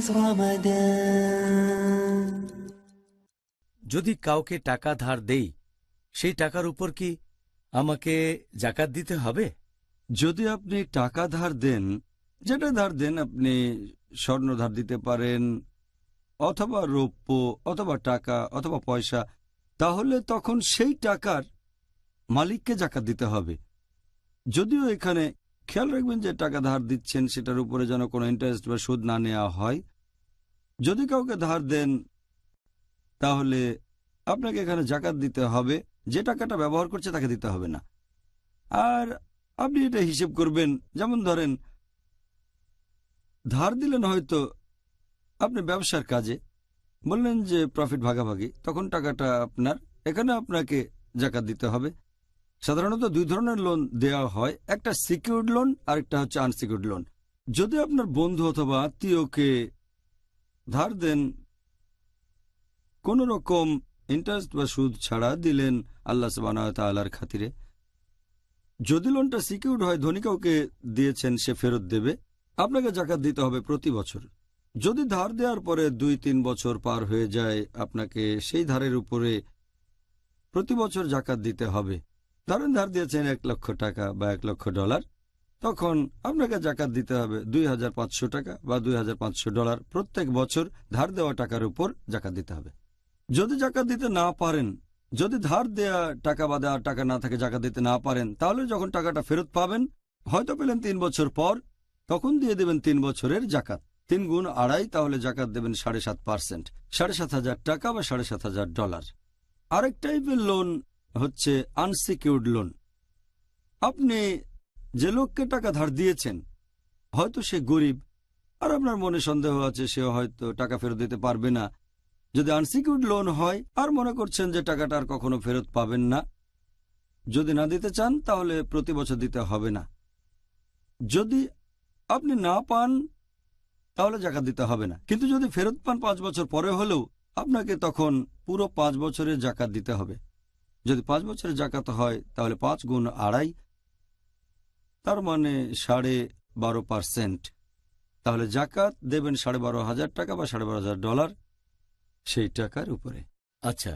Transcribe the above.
رمضان যদি কাউকে টাকা ধার দেই সেই টাকার উপর কি আমাকে জাকাত দিতে হবে? যদি আপনি টাকা ধার দেন, যেটা ধার দেন, আপনি স্বর্ণ ধার দিতে পারেন অথবা রৌপ্য অথবা টাকা অথবা পয়সা, তাহলে তখন সেই টাকার মালিককে জাকাত দিতে হবে। যদিও এখানে খেয়াল রাখবেন যে টাকা ধার দিচ্ছেন সেটার উপরে যেন কোনো ইন্টারেস্ট বা সুদ না নেওয়া হয়। যদি কাউকে ধার দেন তাহলে আপনাকে এখানে জাকাত দিতে হবে, যে টাকাটা ব্যবহার করছে তাকে দিতে হবে না। আর আপনি এটা হিসেব করবেন, যেমন ধরেন ধার দিলেন হয়তো আপনি ব্যবসার কাজে, বললেন যে প্রফিট ভাগাভাগি, তখন টাকাটা আপনার, এখানে আপনাকে জাকাত দিতে হবে। সাধারণত দুই ধরনের লোন দেওয়া হয়, একটা সিকিউরড লোন আর একটা হচ্ছে আনসিকিউরড লোন। যদি আপনার বন্ধু অথবা আত্মীয়কে ধার দেন কোনো রকম ইন্টারেস্ট বা সুদ ছাড়া, দিলেন আল্লাহ সুবহানাহু ওয়া তাআলার খাতিরে, যদি লোনটা সিকিউরড হয়, ধনী কাউকে দিয়েছেন, সে ফেরত দেবে, আপনাকে জাকাত দিতে হবে প্রতি বছর। যদি ধার দেওয়ার পরে 2-3 বছর পার হয়ে যায়, আপনাকে সেই ধারের উপরে প্রতি বছর জাকাত দিতে হবে। ধরেন ধার দিয়েছেন 1 লক্ষ টাকা বা $1 লক্ষ, তখন আপনাকে জাকাত দিতে হবে 2500 টাকা বা $2500 প্রত্যেক বছর ধার দেওয়া টাকার উপর জাকাত দিতে হবে। যদি জাকাত দিতে না পারেন, যদি ধার দেয়া টাকা বা দেওয়ার টাকা না থাকে, জাকাত দিতে না পারেন, তাহলে যখন টাকাটা ফেরত পাবেন, হয়তো পেলেন 3 বছর পর, তখন দিয়ে দেবেন 3 বছরের জাকাত। 3 গুণ 2.5, তাহলে জাকাত দেবেন 7.5%, $7,500 টাকা বা $7,500। আরেক টাইপের লোন হচ্ছে আনসিকিউরড লোন। আপনি যে লোককে টাকা ধার দিয়েছেন, হয়তো সে গরিব আর আপনার মনে সন্দেহ আছে সে হয়তো টাকা ফেরত দিতে পারবে না। যদি আনসিকিউরড লোন হয় আর মনে করছেন যে টাকাটা আর কখনো ফেরত পাবেন না, যদি না দিতে চান তাহলে প্রতি বছর দিতে হবে না। যদি আপনি না পান তাহলে জাকাত দিতে হবে না, কিন্তু যদি ফেরত পান 5 বছর পরে হলেও আপনাকে তখন পুরো 5 বছরের জাকাত দিতে হবে। যদি 5 বছরের জাকাত হয় তাহলে 5 গুণ 2.5, তার মানে 12.5%। তাহলে জাকাত দেবেন $12,500 টাকা বা $12,500 সেই টাকার উপরে। আচ্ছা,